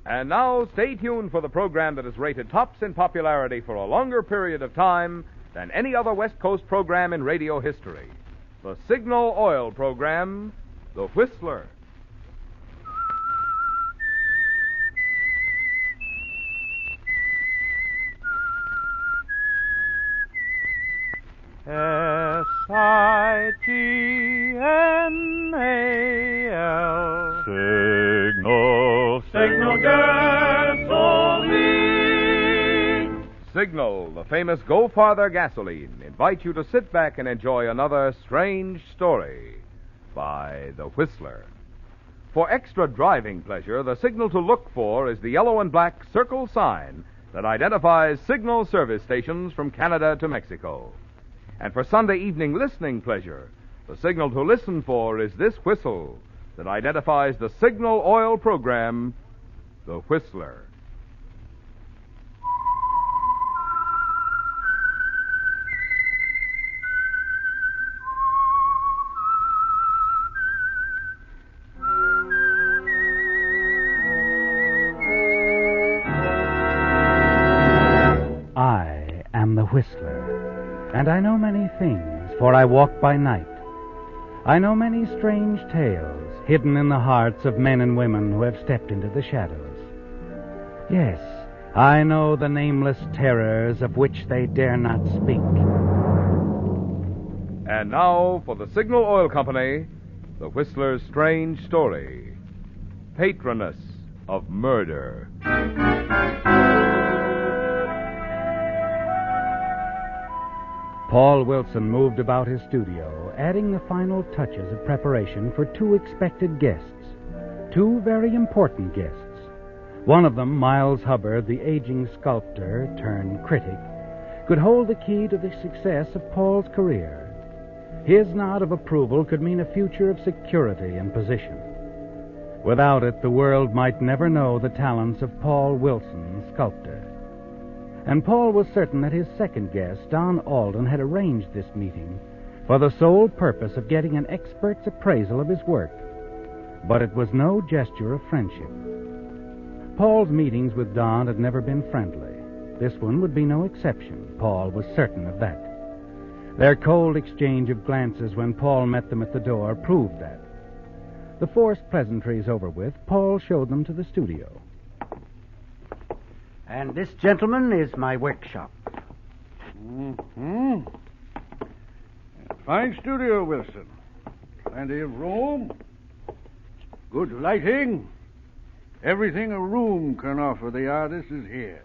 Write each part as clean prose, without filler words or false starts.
And now, stay tuned for the program that is rated tops in popularity for a longer period of time than any other West Coast program in radio history. The Signal Oil program, The Whistler. S-I-G-N-A-L. Signal gasoline. Signal, the famous Go Farther gasoline, invites you to sit back and enjoy another strange story by The Whistler. For extra driving pleasure, the signal to look for is the yellow and black circle sign that identifies Signal service stations from Canada to Mexico. And for Sunday evening listening pleasure, the signal to listen for is this whistle that identifies the Signal Oil program, The Whistler. I am the Whistler. And I know many things, for I walk by night. I know many strange tales hidden in the hearts of men and women who have stepped into the shadows. Yes, I know the nameless terrors of which they dare not speak. And now, for the Signal Oil Company, The Whistler's strange story, Patroness of Murder. Paul Wilson moved about his studio, adding the final touches of preparation for two expected guests, two very important guests. One of them, Miles Hubbard, the aging sculptor turned critic, could hold the key to the success of Paul's career. His nod of approval could mean a future of security and position. Without it, the world might never know the talents of Paul Wilson, sculptor. And Paul was certain that his second guest, Don Alden, had arranged this meeting for the sole purpose of getting an expert's appraisal of his work. But it was no gesture of friendship. Paul's meetings with Don had never been friendly. This one would be no exception. Paul was certain of that. Their cold exchange of glances when Paul met them at the door proved that. The forced pleasantries over with, Paul showed them to the studio. And this, gentleman, is my workshop. Mm-hmm. Fine studio, Wilson. Plenty of room. Good lighting. Everything a room can offer the artist is here.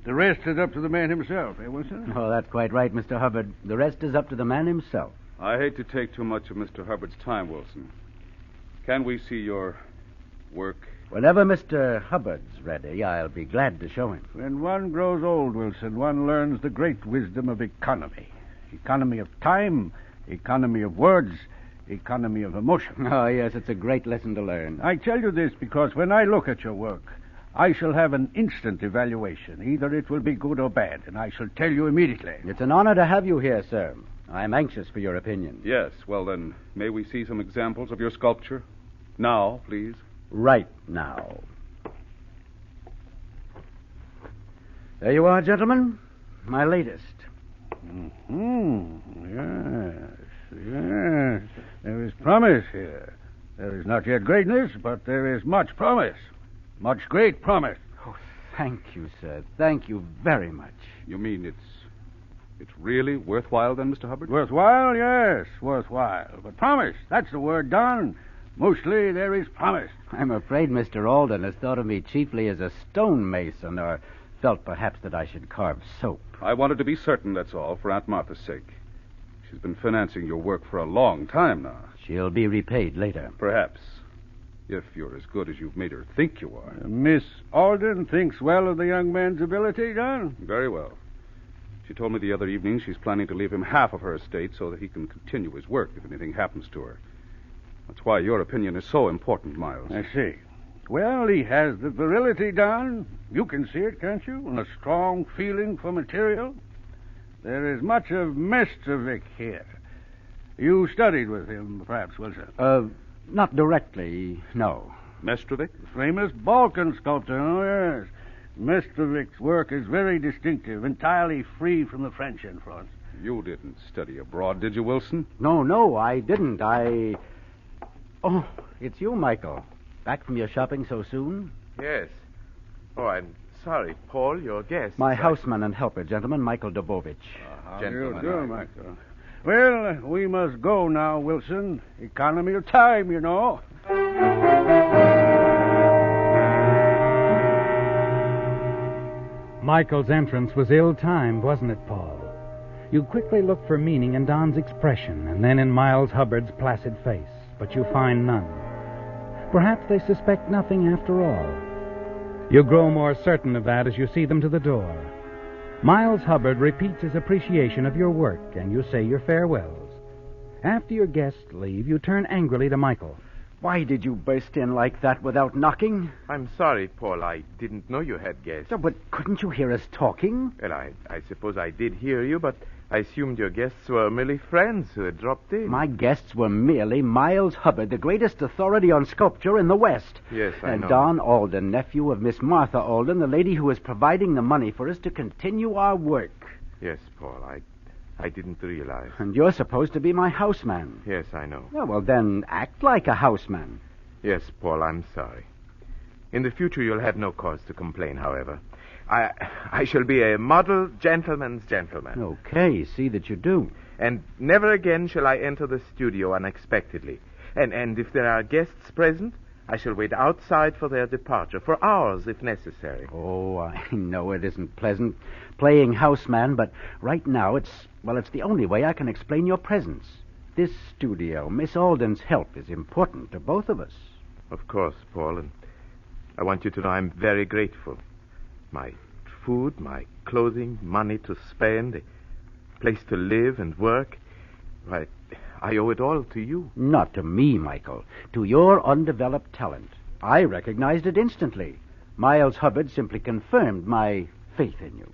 The rest is up to the man himself, eh, Wilson? Oh, that's quite right, Mr. Hubbard. The rest is up to the man himself. I hate to take too much of Mr. Hubbard's time, Wilson. Can we see your work? Whenever Mr. Hubbard's ready, I'll be glad to show him. When one grows old, Wilson, one learns the great wisdom of economy. Economy of time, economy of words, economy of emotion. Oh, yes, it's a great lesson to learn. I tell you this because when I look at your work, I shall have an instant evaluation. Either it will be good or bad, and I shall tell you immediately. It's an honor to have you here, sir. I'm anxious for your opinion. Yes, well then, may we see some examples of your sculpture? Now, please. Right now. There you are, gentlemen. My latest. Yes. There is promise here. There is not yet greatness, but there is much promise. Much great promise. Oh, thank you, sir. Thank you very much. You mean it's really worthwhile then, Mr. Hubbard? Worthwhile, yes, worthwhile. But promise, that's the word, Don. Mostly there is promise. I'm afraid Mr. Alden has thought of me chiefly as a stonemason, or felt perhaps that I should carve soap. I wanted to be certain, that's all, for Aunt Martha's sake. She's been financing your work for a long time now. She'll be repaid later. Perhaps. If you're as good as you've made her think you are. Miss Alden thinks well of the young man's ability, Don? Very well. She told me the other evening she's planning to leave him half of her estate so that he can continue his work if anything happens to her. That's why your opinion is so important, Miles. I see. Well, he has the virility, Don. You can see it, can't you? And a strong feeling for material. There is much of Mestevic here. You studied with him, perhaps, Wilson? Not directly, no. Mestrovic? Famous Balkan sculptor, oh, yes. Mestrovic's work is very distinctive, entirely free from the French influence. You didn't study abroad, did you, Wilson? No, I didn't. Oh, it's you, Michael. Back from your shopping so soon? Yes. Oh, I'm sorry, Paul, your guest. My houseman and helper, gentlemen, Michael Dobovich. How do you Gentlemen, do, Michael? Well, we must go now, Wilson. Economy of time, you know. Michael's entrance was ill-timed, wasn't it, Paul? You quickly look for meaning in Don's expression and then in Miles Hubbard's placid face, but you find none. Perhaps they suspect nothing after all. You grow more certain of that as you see them to the door. Miles Hubbard repeats his appreciation of your work, and you say your farewells. After your guests leave, you turn angrily to Michael. Why did you burst in like that without knocking? I'm sorry, Paul. I didn't know you had guests. No, but couldn't you hear us talking? Well, I suppose I did hear you, but I assumed your guests were merely friends who had dropped in. My guests were merely Miles Hubbard, the greatest authority on sculpture in the West. Yes, I know. And Don Alden, nephew of Miss Martha Alden, the lady who is providing the money for us to continue our work. Yes, Paul. I didn't realize. And you're supposed to be my houseman. Yes, I know. Oh, well, then act like a houseman. Yes, Paul, I'm sorry. In the future, you'll have no cause to complain, however. I shall be a model gentleman's gentleman. Okay, see that you do. And never again shall I enter the studio unexpectedly. And if there are guests present, I shall wait outside for their departure, for hours if necessary. Oh, I know it isn't pleasant playing houseman, but right now it's the only way I can explain your presence. This studio, Miss Alden's help is important to both of us. Of course, Paul, and I want you to know I'm very grateful. My food, my clothing, money to spend, a place to live and work, why, I owe it all to you. Not to me, Michael. To your undeveloped talent. I recognized it instantly. Miles Hubbard simply confirmed my faith in you.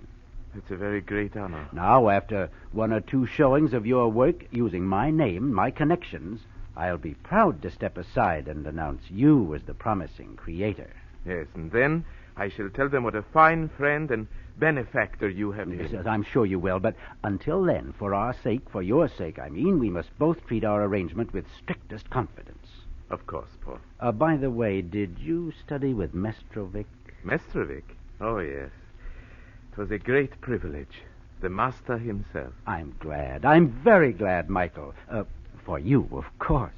It's a very great honor. Now, after one or two showings of your work using my name, my connections, I'll be proud to step aside and announce you as the promising creator. Yes, and then I shall tell them what a fine friend and benefactor you have been. Yes, I'm sure you will, but until then, for our sake, for your sake, I mean, we must both treat our arrangement with strictest confidence. Of course, Paul. By the way, did you study with Mestrovic? Mestrovic? Oh, yes. It was a great privilege. The master himself. I'm glad. I'm very glad, Michael. For you, of course.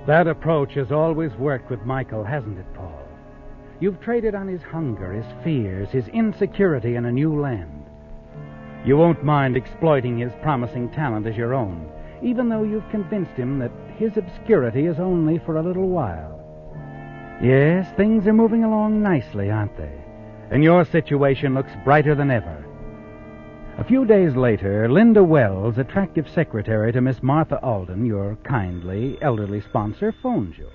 That approach has always worked with Michael, hasn't it, Paul? You've traded on his hunger, his fears, his insecurity in a new land. You won't mind exploiting his promising talent as your own, even though you've convinced him that his obscurity is only for a little while. Yes, things are moving along nicely, aren't they? And your situation looks brighter than ever. A few days later, Linda Wells, attractive secretary to Miss Martha Alden, your kindly, elderly sponsor, phones you.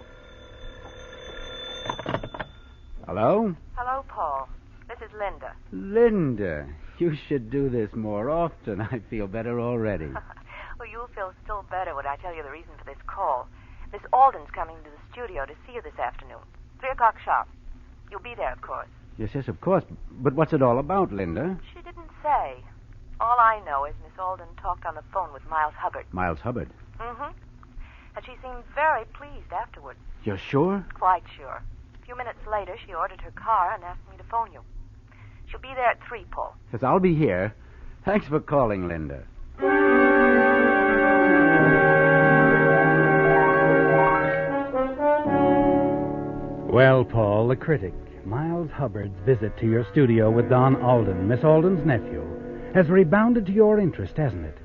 Hello? Hello, Paul. This is Linda. Linda, you should do this more often. I feel better already. Well, you'll feel still better when I tell you the reason for this call. Miss Alden's coming to the studio to see you this afternoon. 3 o'clock sharp. You'll be there, of course. Yes, of course. But what's it all about, Linda? She didn't say. All I know is Miss Alden talked on the phone with Miles Hubbard. Miles Hubbard? Mm-hmm. And she seemed very pleased afterwards. You're sure? Quite sure. A few minutes later, she ordered her car and asked me to phone you. She'll be there at 3, Paul. Yes, I'll be here. Thanks for calling, Linda. Well, Paul, the critic, Miles Hubbard's visit to your studio with Don Alden, Miss Alden's nephew, has rebounded to your interest, hasn't it?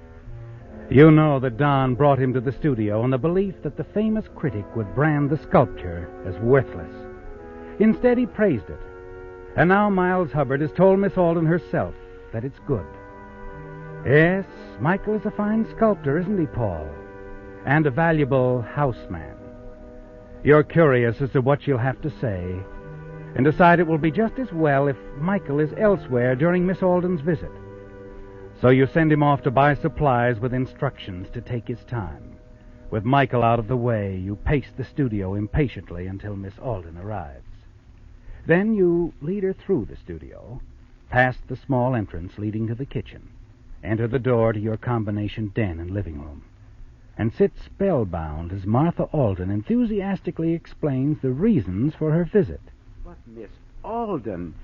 You know that Don brought him to the studio on the belief that the famous critic would brand the sculpture as worthless. Instead, he praised it. And now Miles Hubbard has told Miss Alden herself that it's good. Yes, Michael is a fine sculptor, isn't he, Paul? And a valuable houseman. You're curious as to what she'll have to say, and decide it will be just as well if Michael is elsewhere during Miss Alden's visit. So you send him off to buy supplies with instructions to take his time. With Michael out of the way, you pace the studio impatiently until Miss Alden arrives. Then you lead her through the studio, past the small entrance leading to the kitchen, enter the door to your combination den and living room, and sit spellbound as Martha Alden enthusiastically explains the reasons for her visit. But, Miss Alden,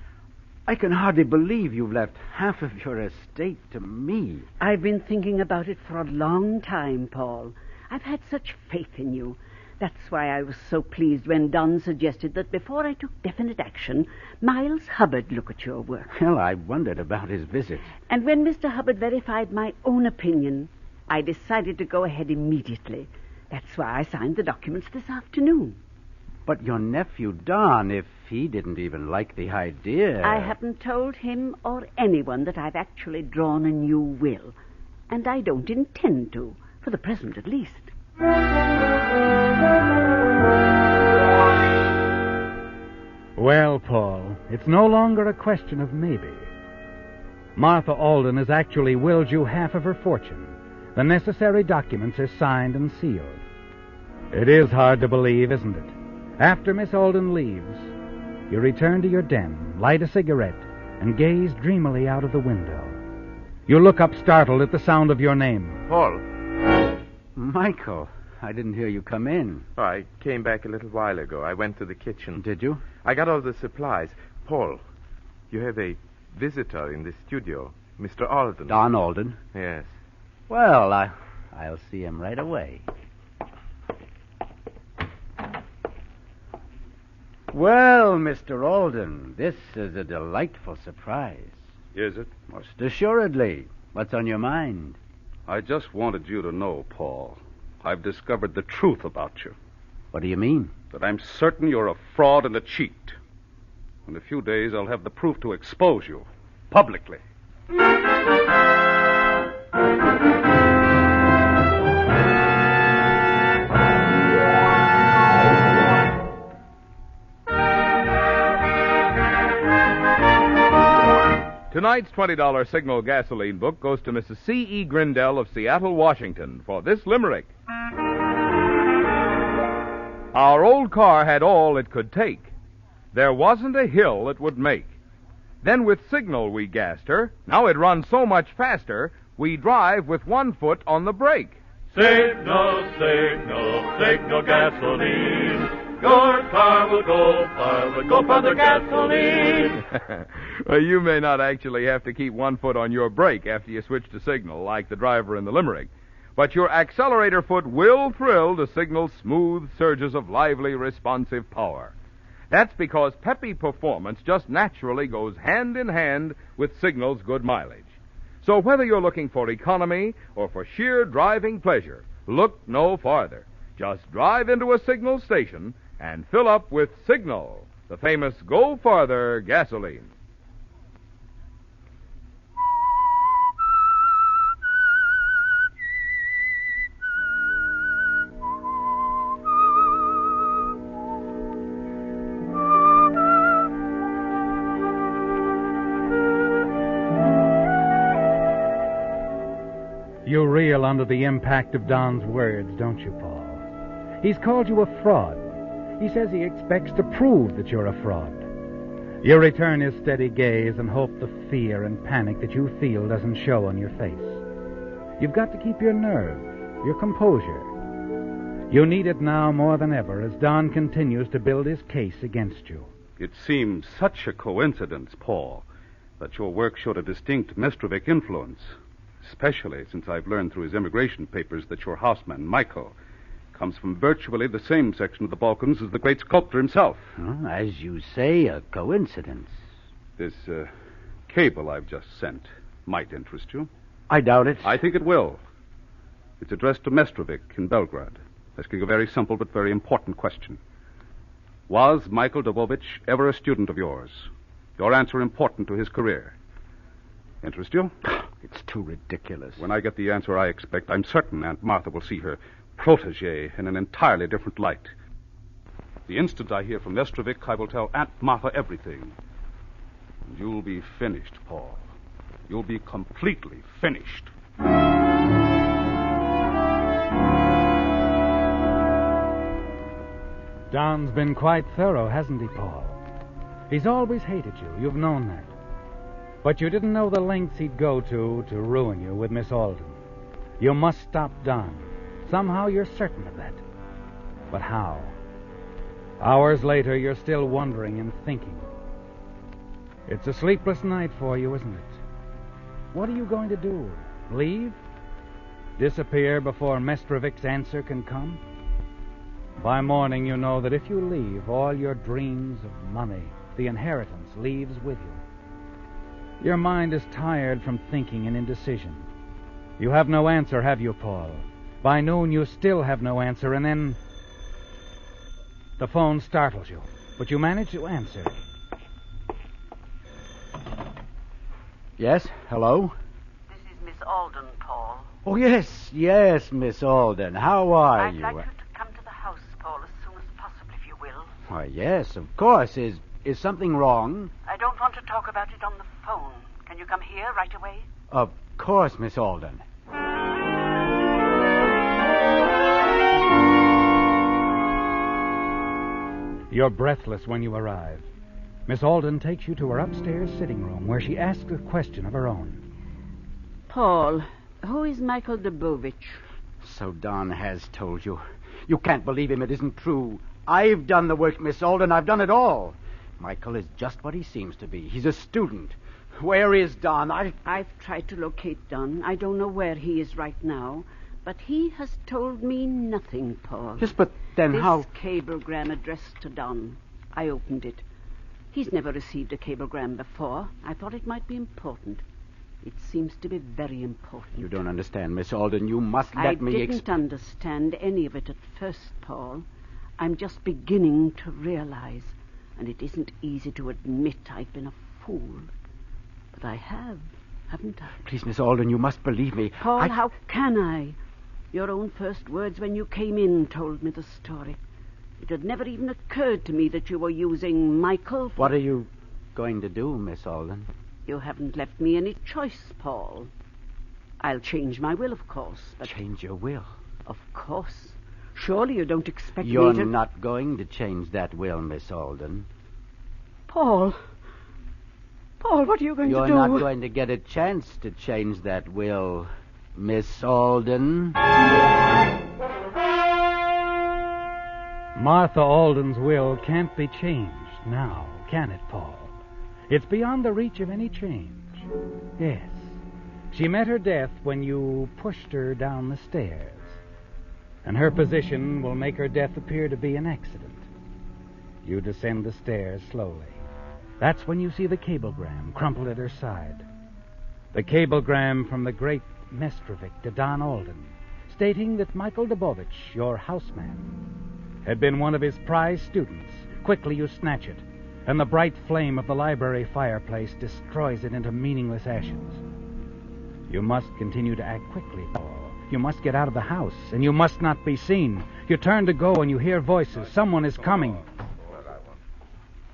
I can hardly believe you've left half of your estate to me. I've been thinking about it for a long time, Paul. I've had such faith in you. That's why I was so pleased when Don suggested that before I took definite action, Miles Hubbard look at your work. Well, I wondered about his visit. And when Mr. Hubbard verified my own opinion, I decided to go ahead immediately. That's why I signed the documents this afternoon. But your nephew, Don, if he didn't even like the idea... I haven't told him or anyone that I've actually drawn a new will. And I don't intend to, for the present at least. Well, Paul, it's no longer a question of maybe. Martha Alden has actually willed you half of her fortune. The necessary documents are signed and sealed. It is hard to believe, isn't it? After Miss Alden leaves, you return to your den, light a cigarette, and gaze dreamily out of the window. You look up startled at the sound of your name. Paul. Michael, I didn't hear you come in. Oh, I came back a little while ago. I went to the kitchen. Did you? I got all the supplies. Paul, you have a visitor in the studio, Mr. Alden. Don Alden? Yes. Well, I'll see him right away. Well, Mr. Alden, this is a delightful surprise. Is it? Most assuredly. What's on your mind? I just wanted you to know, Paul. I've discovered the truth about you. What do you mean? That I'm certain you're a fraud and a cheat. In a few days, I'll have the proof to expose you. Publicly. Tonight's $20 Signal gasoline book goes to Mrs. C.E. Grindell of Seattle, Washington, for this limerick. Our old car had all it could take. There wasn't a hill it would make. Then with Signal we gassed her. Now it runs so much faster, we drive with 1 foot on the brake. Signal, signal, signal gasoline. Your car will go for the gasoline. You may not actually have to keep 1 foot on your brake after you switch to Signal, like the driver in the limerick. But your accelerator foot will thrill to Signal's smooth surges of lively, responsive power. That's because peppy performance just naturally goes hand in hand with Signal's good mileage. So whether you're looking for economy or for sheer driving pleasure, look no farther. Just drive into a Signal station and fill up with Signal, the famous Go Farther gasoline. You reel under the impact of Don's words, don't you, Paul? He's called you a fraud. He says he expects to prove that you're a fraud. You return his steady gaze and hope the fear and panic that you feel doesn't show on your face. You've got to keep your nerve, your composure. You need it now more than ever as Don continues to build his case against you. It seems such a coincidence, Paul, that your work showed a distinct Mestrovic influence, especially since I've learned through his immigration papers that your houseman, Michael, comes from virtually the same section of the Balkans as the great sculptor himself. Well, as you say, a coincidence. This cable I've just sent might interest you. I doubt it. I think it will. It's addressed to Mestrovic in Belgrade, asking a very simple but very important question. Was Michael Dovovich ever a student of yours? Your answer important to his career. Interest you? It's too ridiculous. When I get the answer I expect, I'm certain Aunt Martha will see her protege in an entirely different light. The instant I hear from Mestrovic, I will tell Aunt Martha everything. And you'll be finished, Paul. you'll be completely finished. Don's been quite thorough, hasn't he, Paul? He's always hated you. You've known that. But you didn't know the lengths he'd go to ruin you with Miss Alden. You must stop Don. Somehow you're certain of that. But how? Hours later, you're still wondering and thinking. It's a sleepless night for you, isn't it? What are you going to do? Leave? Disappear before Mestrovic's answer can come? By morning, you know that if you leave, all your dreams of money, the inheritance, leaves with you. Your mind is tired from thinking and indecision. You have no answer, have you, Paul? By noon, you still have no answer, and then the phone startles you, but you manage to answer. Yes, hello? This is Miss Alden, Paul. Oh, yes, Miss Alden. How are I'd you? like you to come to the house, Paul, as soon as possible, if you will. Why, yes, of course. Is something wrong? I don't want to talk about it on the phone. Can you come here right away? Of course, Miss Alden. You're breathless when you arrive. Miss Alden takes you to her upstairs sitting room, where she asks a question of her own. Paul, who is Michael Dubovich? So Don has told you. You can't believe him. It isn't true. I've done the work, Miss Alden. I've done it all. Michael is just what he seems to be. He's a student. Where is Don? I've tried to locate Don. I don't know where he is right now. But he has told me nothing, Paul. Yes, but then how... This cablegram addressed to Don. I opened it. He's never received a cablegram before. I thought it might be important. It seems to be very important. You don't understand, Miss Alden. You must let me... I didn't understand any of it at first, Paul. I'm just beginning to realize. And it isn't easy to admit I've been a fool. But I have, haven't I? Please, Miss Alden, you must believe me. Paul, how can I? Your own first words when you came in told me the story. It had never even occurred to me that you were using Michael for... What are you going to do, Miss Alden? You haven't left me any choice, Paul. I'll change my will, of course, but... Change your will? Of course. Surely you don't expect You're me to... not going to change that will, Miss Alden. Paul, what are you going to do? You're not going to get a chance to change that will, Miss Alden. Martha Alden's will can't be changed now, can it, Paul? It's beyond the reach of any change. Yes. She met her death when you pushed her down the stairs. And her position will make her death appear to be an accident. You descend the stairs slowly. That's when you see the cablegram crumpled at her side. The cablegram from the great Mestrovic to Don Alden, stating that Michael Dubovich, your houseman, had been one of his prize students. Quickly you snatch it, and the bright flame of the library fireplace destroys it into meaningless ashes. You must continue to act quickly, Paul. You must get out of the house, and you must not be seen. You turn to go, and you hear voices. Someone is coming.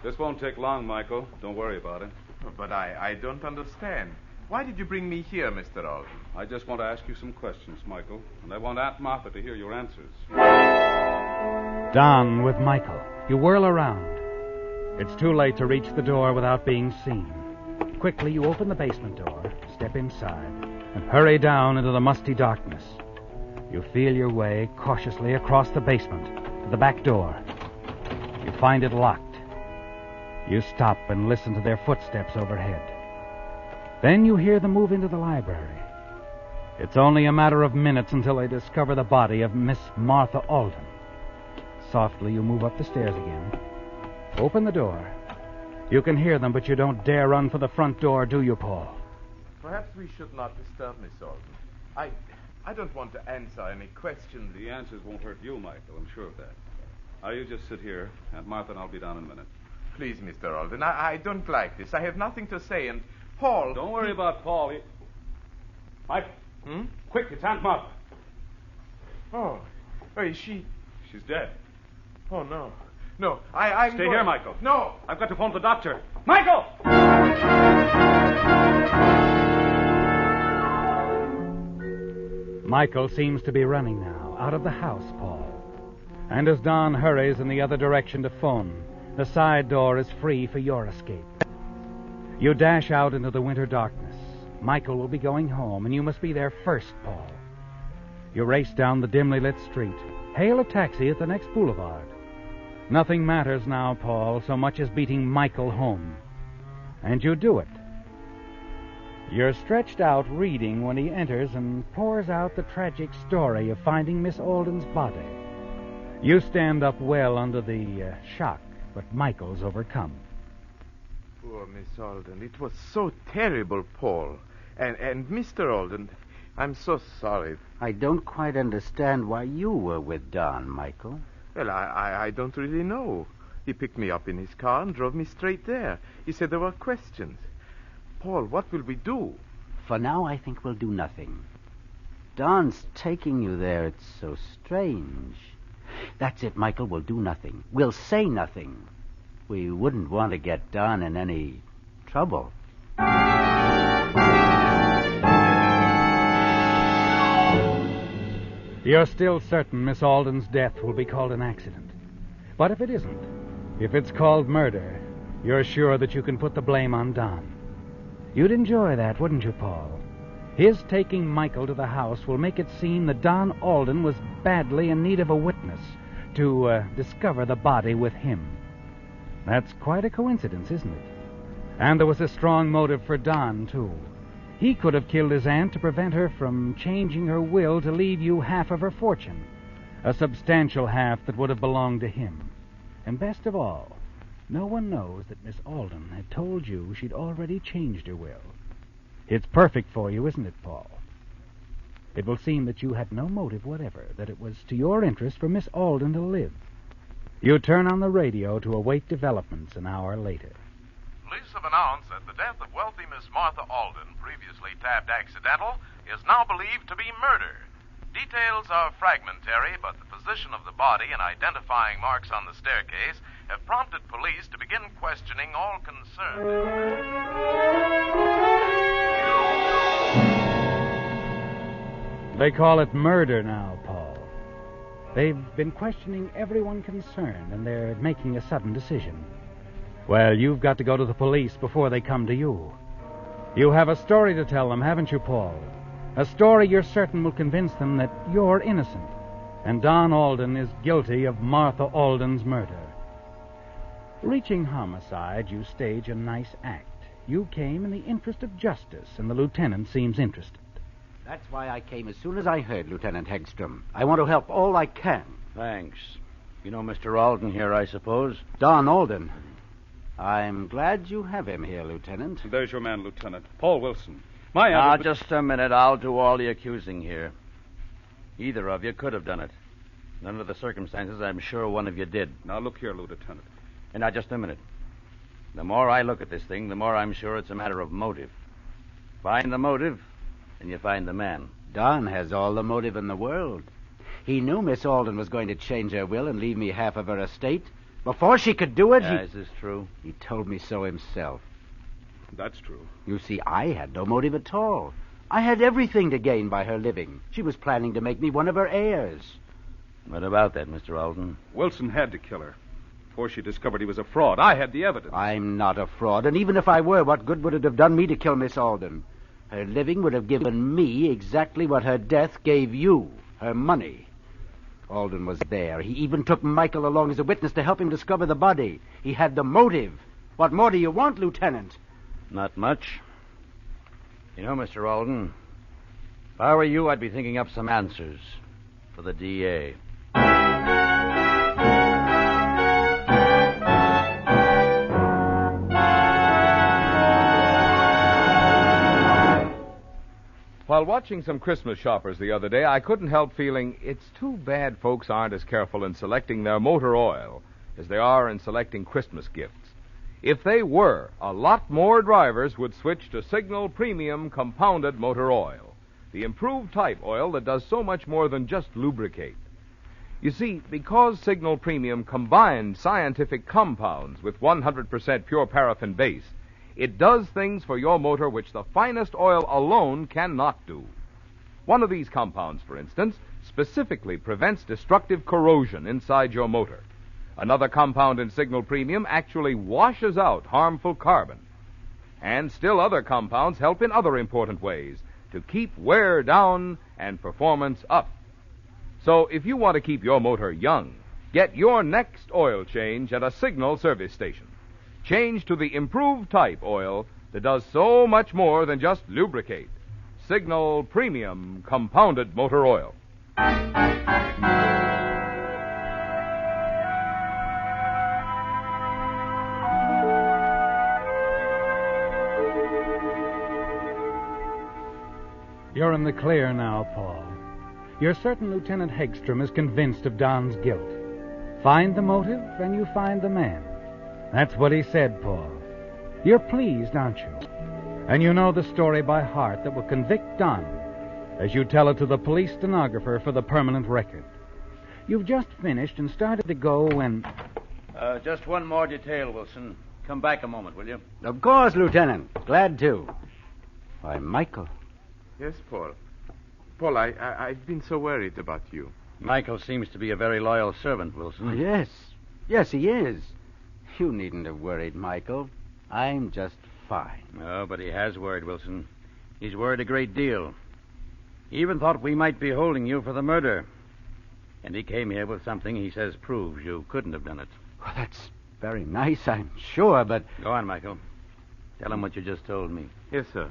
This won't take long, Michael. Don't worry about it. But I don't understand. Why did you bring me here, Mr. Alden? I just want to ask you some questions, Michael, and I want Aunt Martha to hear your answers. Don with Michael. You whirl around. It's too late to reach the door without being seen. Quickly, you open the basement door, step inside, and hurry down into the musty darkness. You feel your way cautiously across the basement to the back door. You find it locked. You stop and listen to their footsteps overhead. Then you hear them move into the library. It's only a matter of minutes until they discover the body of Miss Martha Alden. Softly, you move up the stairs again. Open the door. You can hear them, but you don't dare run for the front door, do you, Paul? Perhaps we should not disturb Miss Alden. I don't want to answer any questions. The answers won't hurt you, Michael. I'm sure of that. Now, you just sit here. Aunt Martha and I'll be down in a minute. Please, Mr. Alden, I don't like this. I have nothing to say, and Paul... Don't worry about Paul. Mike, quick, it's Aunt Martha. Oh, is she... She's dead. Oh, no. No, I'm Stay here, Michael. No! I've got to phone the doctor. Michael! Michael seems to be running now, out of the house, Paul. And as Don hurries in the other direction to phone, the side door is free for your escape. You dash out into the winter darkness. Michael will be going home, and you must be there first, Paul. You race down the dimly lit street, hail a taxi at the next boulevard. Nothing matters now, Paul, so much as beating Michael home. And you do it. You're stretched out reading when he enters and pours out the tragic story of finding Miss Alden's body. You stand up well under the shock, but Michael's overcome. Poor Miss Alden. It was so terrible, Paul. And Mr. Alden, I'm so sorry. I don't quite understand why you were with Don, Michael. Well, I don't really know. He picked me up in his car and drove me straight there. He said there were questions. Paul, what will we do? For now, I think we'll do nothing. Don's taking you there. It's so strange. That's it, Michael. We'll do nothing. We'll say nothing. We wouldn't want to get Don in any trouble. You're still certain Miss Alden's death will be called an accident. But if it isn't, if it's called murder, you're sure that you can put the blame on Don. You'd enjoy that, wouldn't you, Paul? His taking Michael to the house will make it seem that Don Alden was badly in need of a witness to discover the body with him. That's quite a coincidence, isn't it? And there was a strong motive for Don, too. He could have killed his aunt to prevent her from changing her will to leave you half of her fortune, a substantial half that would have belonged to him. And best of all, no one knows that Miss Alden had told you she'd already changed her will. It's perfect for you, isn't it, Paul? It will seem that you had no motive whatever, that it was to your interest for Miss Alden to live. You turn on the radio to await developments an hour later. Police have announced that the death of wealthy Miss Martha Alden, previously tabbed accidental, is now believed to be murder. Details are fragmentary, but the position of the body and identifying marks on the staircase have prompted police to begin questioning all concerned. They call it murder now, Paul. They've been questioning everyone concerned, and they're making a sudden decision. Well, you've got to go to the police before they come to you. You have a story to tell them, haven't you, Paul? A story you're certain will convince them that you're innocent, and Don Alden is guilty of Martha Alden's murder. Reaching homicide, you stage a nice act. You came in the interest of justice, and the lieutenant seems interested. That's why I came as soon as I heard, Lieutenant Hegstrom. I want to help all I can. Thanks. You know Mr. Alden here, I suppose? Don Alden. I'm glad you have him here, Lieutenant. There's your man, Lieutenant. Paul Wilson. Now, just a minute. I'll do all the accusing here. Either of you could have done it. Under the circumstances, I'm sure one of you did. Now, look here, Lieutenant. And now, just a minute. The more I look at this thing, the more I'm sure it's a matter of motive. Find the motive, and you find the man. Don has all the motive in the world. He knew Miss Alden was going to change her will and leave me half of her estate. Before she could do it, Is this true? He told me so himself. That's true. You see, I had no motive at all. I had everything to gain by her living. She was planning to make me one of her heirs. What about that, Mr. Alden? Wilson had to kill her before she discovered he was a fraud. I had the evidence. I'm not a fraud, and even if I were, what good would it have done me to kill Miss Alden? Her living would have given me exactly what her death gave you, her money. Alden was there. He even took Michael along as a witness to help him discover the body. He had the motive. What more do you want, Lieutenant? Not much. You know, Mr. Alden, if I were you, I'd be thinking up some answers for the DA. While watching some Christmas shoppers the other day, I couldn't help feeling it's too bad folks aren't as careful in selecting their motor oil as they are in selecting Christmas gifts. If they were, a lot more drivers would switch to Signal Premium Compounded Motor Oil, the improved type oil that does so much more than just lubricate. You see, because Signal Premium combines scientific compounds with 100% pure paraffin base, it does things for your motor which the finest oil alone cannot do. One of these compounds, for instance, specifically prevents destructive corrosion inside your motor. Another compound in Signal Premium actually washes out harmful carbon. And still other compounds help in other important ways to keep wear down and performance up. So if you want to keep your motor young, get your next oil change at a Signal service station. Change to the improved type oil that does so much more than just lubricate. Signal Premium Compounded Motor Oil. You're in the clear now, Paul. You're certain Lieutenant Hegstrom is convinced of Don's guilt. Find the motive, and you find the man. That's what he said, Paul. You're pleased, aren't you? And you know the story by heart that will convict Don as you tell it to the police stenographer for the permanent record. You've just finished and started to go when... Just one more detail, Wilson. Come back a moment, will you? Of course, Lieutenant. Glad to. Why, Michael. Yes, Paul. Paul, I've been so worried about you. Michael seems to be a very loyal servant, Wilson. Oh, yes. Yes, he is. You needn't have worried, Michael. I'm just fine. No, but he has worried, Wilson. He's worried a great deal. He even thought we might be holding you for the murder. And he came here with something he says proves you couldn't have done it. Well, that's very nice, I'm sure, but... Go on, Michael. Tell him what you just told me. Yes, sir.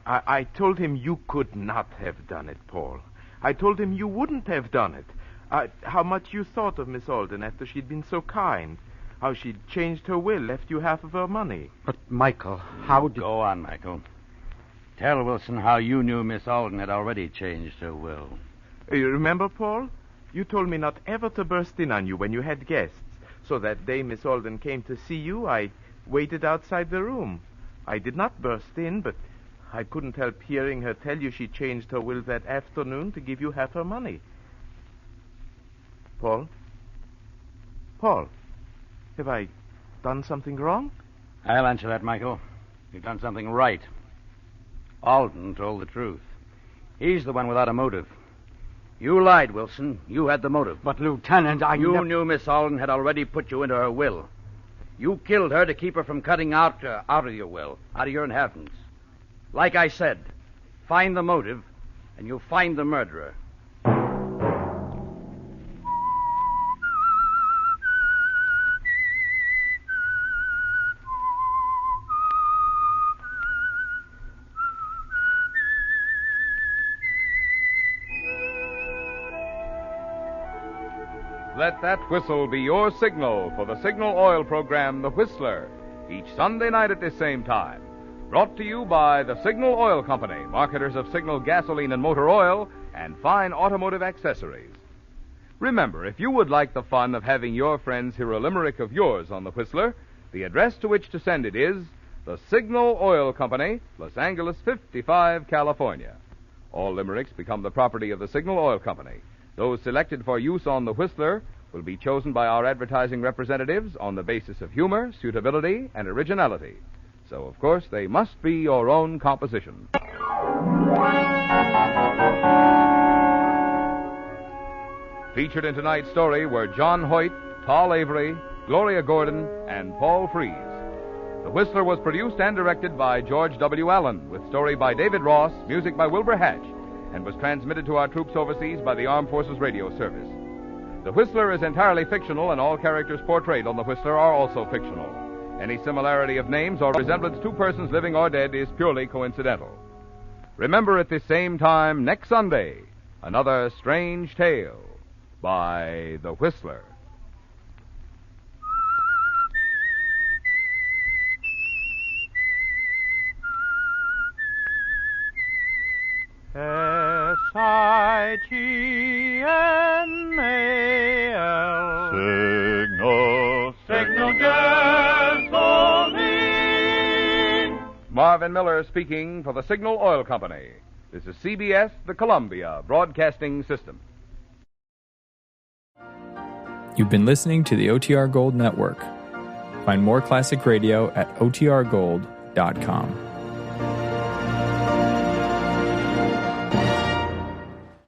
I told him you could not have done it, Paul. I told him you wouldn't have done it. How much you thought of Miss Alden after she'd been so kind. How she'd changed her will, left you half of her money. But, Michael, how did... Go on, Michael. Tell Wilson how you knew Miss Alden had already changed her will. You remember, Paul? You told me not ever to burst in on you when you had guests. So that day Miss Alden came to see you, I waited outside the room. I did not burst in, but I couldn't help hearing her tell you she changed her will that afternoon to give you half her money. Paul? Paul, have I done something wrong? I'll answer that, Michael. You've done something right. Alden told the truth. He's the one without a motive. You lied, Wilson. You had the motive. But, Lieutenant, You knew Miss Alden had already put you into her will. You killed her to keep her from cutting out of your will, out of your inheritance. Like I said, find the motive, and you'll find the murderer. Let that whistle be your signal for the Signal Oil program, The Whistler, each Sunday night at this same time. Brought to you by the Signal Oil Company, marketers of Signal gasoline and motor oil and fine automotive accessories. Remember, if you would like the fun of having your friends hear a limerick of yours on The Whistler, the address to which to send it is the Signal Oil Company, Los Angeles 55, California. All limericks become the property of the Signal Oil Company. Those selected for use on The Whistler will be chosen by our advertising representatives on the basis of humor, suitability, and originality. So, of course, they must be your own composition. Featured in tonight's story were John Hoyt, Tall Avery, Gloria Gordon, and Paul Frees. The Whistler was produced and directed by George W. Allen, with story by David Ross, music by Wilbur Hatch, and was transmitted to our troops overseas by the Armed Forces Radio Service. The Whistler is entirely fictional, and all characters portrayed on The Whistler are also fictional. Any similarity of names or resemblance to persons living or dead is purely coincidental. Remember at this same time next Sunday, another strange tale by The Whistler. Signal, Signal gasoline. Marvin Miller speaking for the Signal Oil Company. This is CBS, the Columbia Broadcasting System. You've been listening to the OTR Gold Network. Find more classic radio at otrgold.com.